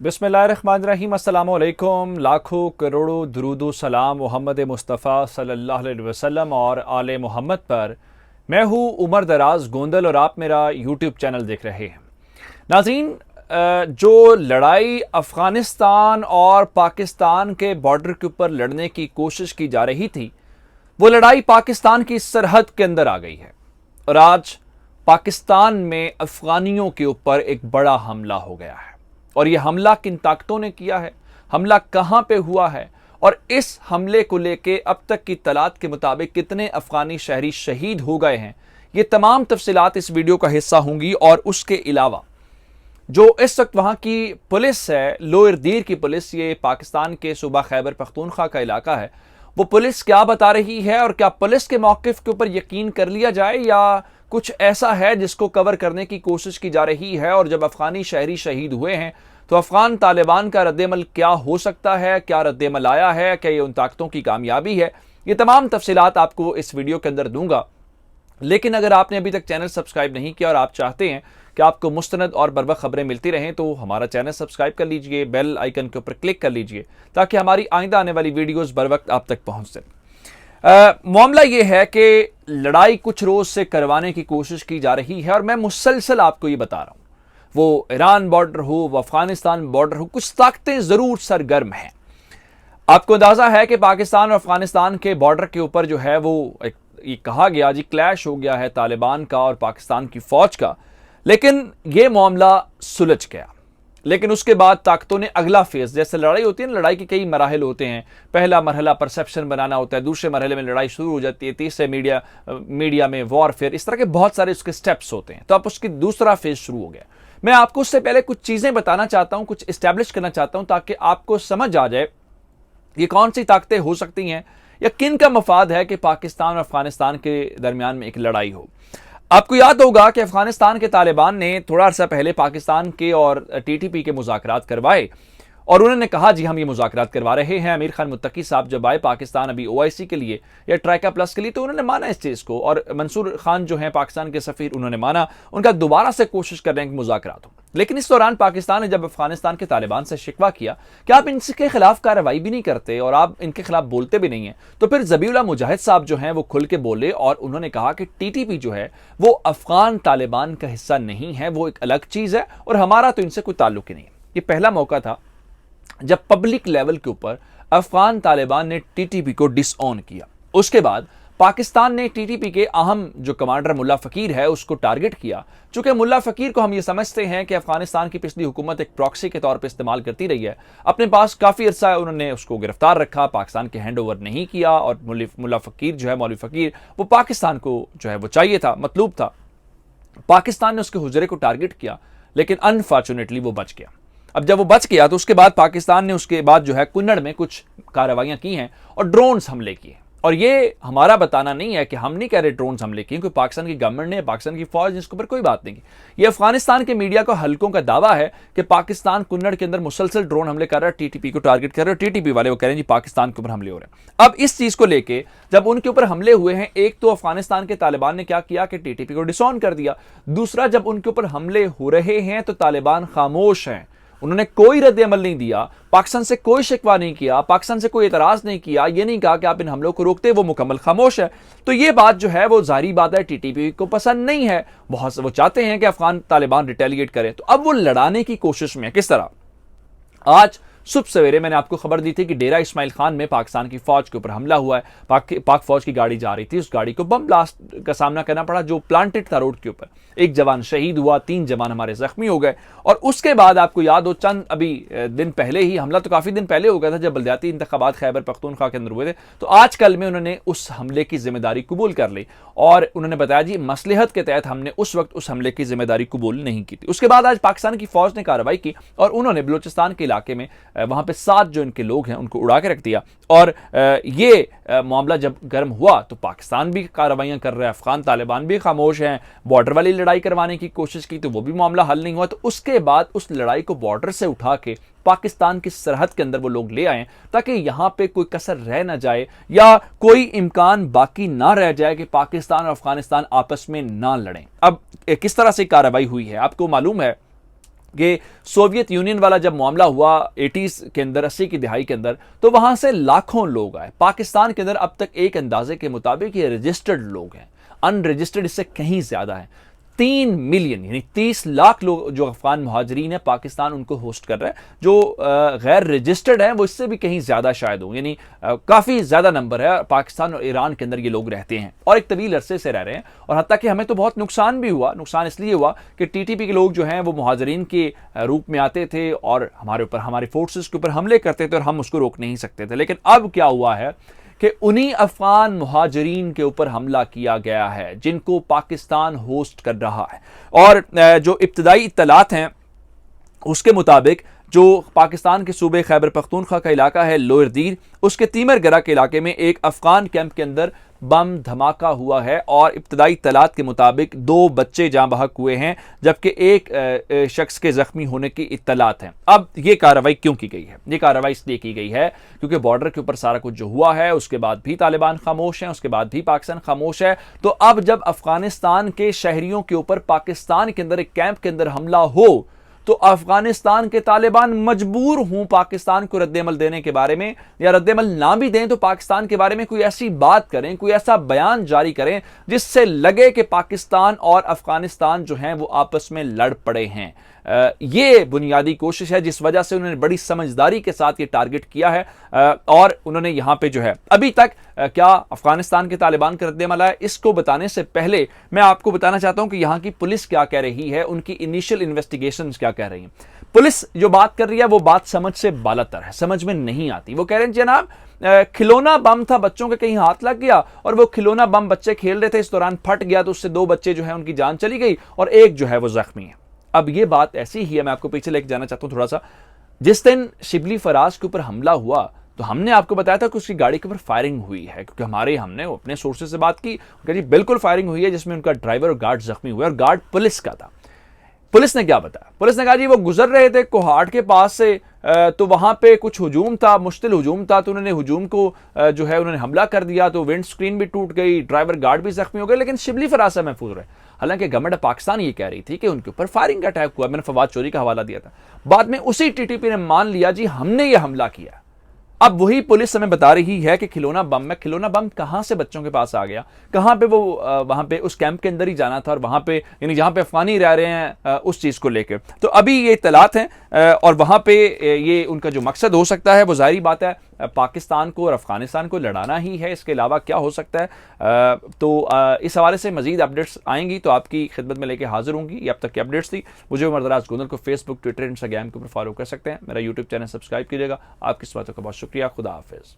बिस्मिल्लाहिर्रहमानिर्रहीम, अस्सलाम वालेकुम। लाखों करोड़ों दुरूदो सलाम मोहम्मद मुस्तफ़ा सल्लल्लाहु अलैहि वसल्लम और आले मोहम्मद पर। मैं हूँ उमर दराज गोंदल और आप मेरा यूट्यूब चैनल देख रहे हैं। नाज़रीन, जो लड़ाई अफ़गानिस्तान और पाकिस्तान के बॉर्डर के ऊपर लड़ने की कोशिश की जा रही थी, वो लड़ाई पाकिस्तान की सरहद के अंदर आ गई है और आज पाकिस्तान में अफ़गानियों के ऊपर एक बड़ा हमला हो गया है। और यह हमला किन ताकतों ने किया है, हमला कहां पे हुआ है और इस हमले को लेके अब तक की तलात के मुताबिक कितने अफगानी शहरी शहीद हो गए हैं, ये तमाम तफसीलात इस वीडियो का हिस्सा होंगी। और उसके अलावा जो इस वक्त वहां की पुलिस है, लोअर दीर की पुलिस, ये पाकिस्तान के सूबा खैबर पख्तूनख्वा का इलाका है, वो पुलिस क्या बता रही है और क्या पुलिस के मौक़िफ़ के ऊपर यकीन कर लिया जाए या कुछ ऐसा है जिसको कवर करने की कोशिश की जा रही है। और जब अफगानी शहरी शहीद हुए हैं तो अफगान तालिबान का रद्देमल क्या हो सकता है, क्या रद्देमल आया है, क्या ये उन ताकतों की कामयाबी है, ये तमाम तफसीलात आपको इस वीडियो के अंदर दूंगा। लेकिन अगर आपने अभी तक चैनल सब्सक्राइब नहीं किया और आप चाहते हैं कि आपको मुस्तनद और बरवक्त खबरें मिलती रहें तो हमारा चैनल सब्सक्राइब कर लीजिए, बेल आइकन के ऊपर क्लिक कर लीजिए ताकि हमारी आइंदा आने वाली वीडियोस बर वक्त आप तक पहुंच सकें। मामला ये है कि लड़ाई कुछ रोज से करवाने की कोशिश की जा रही है और मैं मुसलसल आपको ये बता रहा हूं, वो ईरान बॉर्डर हो, वो अफगानिस्तान बॉर्डर हो, कुछ ताकतें जरूर सरगर्म हैं। आपको अंदाजा है कि पाकिस्तान और अफगानिस्तान के बॉर्डर के ऊपर जो है वो ये कहा गया जी क्लैश हो गया है तालिबान का और पाकिस्तान की फौज का, लेकिन ये मामला सुलझ गया। लेकिन उसके बाद ताकतों ने अगला फेज, जैसे लड़ाई होती है ना, लड़ाई के कई मराहल होते हैं। पहला मरहला परसेप्शन बनाना होता है, दूसरे मरहले में लड़ाई शुरू हो जाती है, तीसरे मीडिया में वॉरफेयर, इस तरह के बहुत सारे उसके स्टेप्स होते हैं। तो अब उसकी दूसरा फेज शुरू हो गया। मैं आपको उससे पहले कुछ चीजें बताना चाहता हूं, कुछ इस्टेब्लिश करना चाहता हूं ताकि आपको समझ आ जाए ये कौन सी ताकतें हो सकती हैं या किन का मफाद है कि पाकिस्तान और अफगानिस्तान के दरमियान में एक लड़ाई हो। आपको याद होगा कि अफगानिस्तान के तालिबान ने थोड़ा अर्सा पहले पाकिस्तान के और टीटीपी के मुज़ाकरात करवाए और उन्होंने कहा जी हम ये मुज़ाकरात करवा रहे हैं। अमीर खान मुत्तकी साहब जब आए पाकिस्तान अभी ओआईसी के लिए या ट्राइका प्लस के लिए तो उन्होंने माना इस चीज़ को, और मंसूर खान जो हैं पाकिस्तान के सफ़ीर, उन्होंने माना, उनका दोबारा से कोशिश कर रहे हैं कि मुज़ाकरात हो। लेकिन इस दौरान पाकिस्तान ने जब अफगानिस्तान के तालिबान से शिकवा किया कि आप इनके खिलाफ कार्रवाई भी नहीं करते और आप इनके खिलाफ बोलते भी नहीं हैं, तो फिर ज़बीउल्लाह मुजाहिद साहब जो हैं वो खुल के बोले और उन्होंने कहा कि टीटीपी जो है वो अफगान तालिबान का हिस्सा नहीं है, वो एक अलग चीज़ है और हमारा तो इनसे कोई ताल्लुक ही नहीं है। ये पहला मौका था जब पब्लिक लेवल के ऊपर अफगान तालिबान ने टीटीपी को डिसऑन किया। उसके बाद पाकिस्तान ने टीटीपी के अहम जो कमांडर मुल्ला फकीर है उसको टारगेट किया। चूंकि मुल्ला फकीर को हम ये समझते हैं कि अफगानिस्तान की पिछली हुकूमत एक प्रॉक्सी के तौर पर इस्तेमाल करती रही है, अपने पास काफ़ी अर्सा उन्होंने उसको गिरफ्तार रखा, पाकिस्तान के हैंड ओवर नहीं किया और मुल्ला फकीर जो है, मौलवी फकीर, वो पाकिस्तान को जो है वो चाहिए था, मतलूब था। पाकिस्तान ने उसके हुजरे को टारगेट किया लेकिन अनफॉर्चुनेटली वो बच गया। अब जब वो बच गया तो उसके बाद पाकिस्तान ने उसके बाद जो है कुन्नड़ में कुछ कार्रवाइयां की हैं और ड्रोन्स हमले किए। और ये हमारा बताना नहीं है कि हम नहीं कह रहे ड्रोन्स हमले किए, क्योंकि पाकिस्तान की गवर्नमेंट ने, पाकिस्तान की फौज ने इसके ऊपर कोई बात नहीं की। ये अफगानिस्तान के मीडिया का हल्कों का दावा है कि पाकिस्तान कुन्नड़ के अंदर मुसलसल ड्रोन हमले कर रहा है, टीटीपी को टारगेट कर रहे हैं, टीटीपी वाले वो कह रहे हैं जी पाकिस्तान के ऊपर हमले हो रहे हैं। अब इस चीज को लेके जब उनके ऊपर हमले हुए हैं, एक तो अफगानिस्तान के तालिबान ने क्या किया कि टीटीपी को डिसऑन कर दिया, दूसरा जब उनके ऊपर हमले हो रहे हैं तो तालिबान खामोश हैं, उन्होंने कोई रद्द अमल नहीं दिया, पाकिस्तान से कोई शिकवा नहीं किया, पाकिस्तान से कोई एतराज नहीं किया, ये नहीं कहा कि आप इन हमलों को रोकते, वो मुकम्मल खामोश है। तो ये बात जो है वो जारी बात है टीटीपी को पसंद नहीं है, बहुत वो चाहते हैं कि अफगान तालिबान रिटेलिएट करे। तो अब वो लड़ाने की कोशिश में किस तरह, आज सुबह सवेरे मैंने आपको खबर दी थी कि डेरा इस्माइल खान में पाकिस्तान की फौज के ऊपर हमला हुआ है। पाक फौज की गाड़ी जा रही थी, उस गाड़ी को बम ब्लास्ट का सामना करना पड़ा जो प्लांटेड था रोड के ऊपर। एक जवान शहीद हुआ, 3 जवान हमारे जख्मी हो गए। और उसके बाद आपको याद हो चंद अभी दिन पहले ही, हमला तो काफी दिन पहले हो गया था जब बलदियाती इंतखाबात खैबर पख्तूनख्वा के अंदर हुए थे, तो आज कल में उन्होंने उस हमले की जिम्मेदारी कबूल कर ली और उन्होंने बताया जी मसलहत के तहत हमने उस वक्त उस हमले की जिम्मेदारी कबूल नहीं की थी। उसके बाद आज पाकिस्तान की फौज ने कार्रवाई की और उन्होंने बलूचिस्तान के इलाके में वहां पे 7 जो इनके लोग हैं उनको उड़ा के रख दिया। और ये मामला जब गर्म हुआ तो पाकिस्तान भी कार्रवाइयां कर रहा है, अफगान तालिबान भी खामोश हैं, बॉर्डर वाली लड़ाई करवाने की कोशिश की तो वो भी मामला हल नहीं हुआ। तो उसके बाद उस लड़ाई को बॉर्डर से उठा के पाकिस्तान की सरहद के अंदर वो लोग ले आए ताकि यहां पे कोई कसर रह ना जाए या कोई इम्कान बाकी ना रह जाए कि पाकिस्तान और अफगानिस्तान आपस में ना लड़ें। अब किस तरह से कार्रवाई हुई है आपको मालूम है कि सोवियत यूनियन वाला जब मामला हुआ 80s के अंदर, 80 की दिहाई के अंदर, तो वहां से लाखों लोग आए। पाकिस्तान के अंदर अब तक एक अंदाजे के मुताबिक ये रजिस्टर्ड लोग हैं, अनरजिस्टर्ड इससे कहीं ज्यादा है। 3 मिलियन यानी 30 लाख लोग जो अफगान मुहाजिरीन है, पाकिस्तान उनको होस्ट कर रहा है। जो गैर रजिस्टर्ड है वो इससे भी कहीं ज्यादा शायद हो, यानी काफी ज्यादा नंबर है। पाकिस्तान और ईरान के अंदर ये लोग रहते हैं और एक तवील अरसे से रह रहे हैं। और हत्ता कि हमें तो बहुत नुकसान भी हुआ। नुकसान इसलिए हुआ कि टीटीपी के लोग जो हैं वो मुहाजिरीन के रूप में आते थे और हमारे ऊपर, हमारे फोर्सेस के ऊपर हमले करते थे और हम उसको रोक नहीं सकते थे। लेकिन अब क्या हुआ है कि उन्हीं अफगान मुहाजिरीन के ऊपर हमला किया गया है जिनको पाकिस्तान होस्ट कर रहा है। और जो इब्तदाई इत्तलात हैं उसके मुताबिक जो पाकिस्तान के सूबे खैबर पख्तूनख्वा का इलाका है लोअर दीर, उसके तीमरगरा के इलाके में एक अफगान कैंप के अंदर बम धमाका हुआ है और इब्तदाई तलात के मुताबिक 2 बच्चे जाँ बहक हुए हैं, जबकि एक शख्स के जख्मी होने की इत्तलात हैं। अब ये कार्रवाई क्यों की गई है? ये कार्रवाई इसलिए की गई है क्योंकि बॉर्डर के ऊपर सारा कुछ जो हुआ है उसके बाद भी तालिबान खामोश हैं, उसके बाद भी पाकिस्तान खामोश है। तो अब जब अफगानिस्तान के शहरियों के ऊपर पाकिस्तान के अंदर एक कैंप के अंदर हमला हो तो अफगानिस्तान के तालिबान मजबूर हों पाकिस्तान को रद्देमल देने के बारे में, या रद्देमल ना भी दें तो पाकिस्तान के बारे में कोई ऐसी बात करें, कोई ऐसा बयान जारी करें जिससे लगे कि पाकिस्तान और अफगानिस्तान जो हैं वो आपस में लड़ पड़े हैं। ये बुनियादी कोशिश है जिस वजह से उन्होंने बड़ी समझदारी के साथ ये टारगेट किया है। और उन्होंने यहां पे जो है अभी तक क्या अफगानिस्तान के तालिबान का रद्देमल है, इसको बताने से पहले मैं आपको बताना चाहता हूं कि यहां की पुलिस क्या कह रही है, उनकी इनिशियल इन्वेस्टिगेशंस क्या कह रही हैं। पुलिस जो बात कर रही है वो बात समझ से बालातर है, समझ में नहीं आती। वो कह रहे हैं जनाब खिलौना बम था, बच्चों के कहीं हाथ लग गया और वो खिलौना बम बच्चे खेल रहे थे, इस दौरान फट गया तो उससे 2 बच्चे जो है उनकी जान चली गई और एक जो है वो जख्मी है। अब ये बात ऐसी ही है, मैं आपको पीछे लेके जाना चाहता हूं थोड़ा सा। जिस दिन शिबली फराज के ऊपर हमला हुआ तो हमने आपको बताया था कि उसकी गाड़ी के ऊपर फायरिंग हुई है, क्योंकि हमने अपने सोर्सेज से बात की, जी बिल्कुल फायरिंग हुई है जिसमें उनका ड्राइवर और गार्ड जख्मी हुए और गार्ड पुलिस का था। पुलिस ने क्या बताया? पुलिस ने कहा जी वो गुजर रहे थे कोहाट के पास से, तो वहां पे कुछ हुजूम था, मुश्तिल हुजूम था, तो उन्होंने हुजूम को जो है उन्होंने हमला कर दिया, तो विंड स्क्रीन भी टूट गई, ड्राइवर गार्ड भी जख्मी हो गए, लेकिन शिबली फराज से महफूज रहे। हालांकि गवर्नमेंट पाकिस्तान ये कह रही थी कि उनके ऊपर फायरिंग का अटैक हुआ। मैंने फवाद चौधरी का हवाला दिया था। बाद में उसी टीटीपी ने मान लिया जी हमने ये हमला किया। अब वही पुलिस हमें बता रही है कि खिलौना बम कहां से बच्चों के पास आ गया, कहां पे वो वहां पे उस कैंप के अंदर ही जाना था और वहां पे यानी जहां पे अफगानी रह रहे हैं उस चीज को लेकर। तो अभी ये इत्तलात हैं और वहां पे ये उनका जो मकसद हो सकता है वो जाहिर बात है पाकिस्तान को और अफगानिस्तान को लड़ाना ही है, इसके अलावा क्या हो सकता है। तो इस हवाले से मजीद अपडेट्स आएंगी तो आपकी खिदमत में लेके हाजिर होंगी। ये अब तक की अपडेट्स थी। मुझे उमर दराज गोंदल को फेसबुक, ट्विटर, इंस्टाग्राम के ऊपर फॉलो कर सकते हैं। मेरा यूट्यूब चैनल सब्सक्राइब कीजिएगा। आपकी इस बातों का बहुत शुक्रिया। खुदा हाफिज।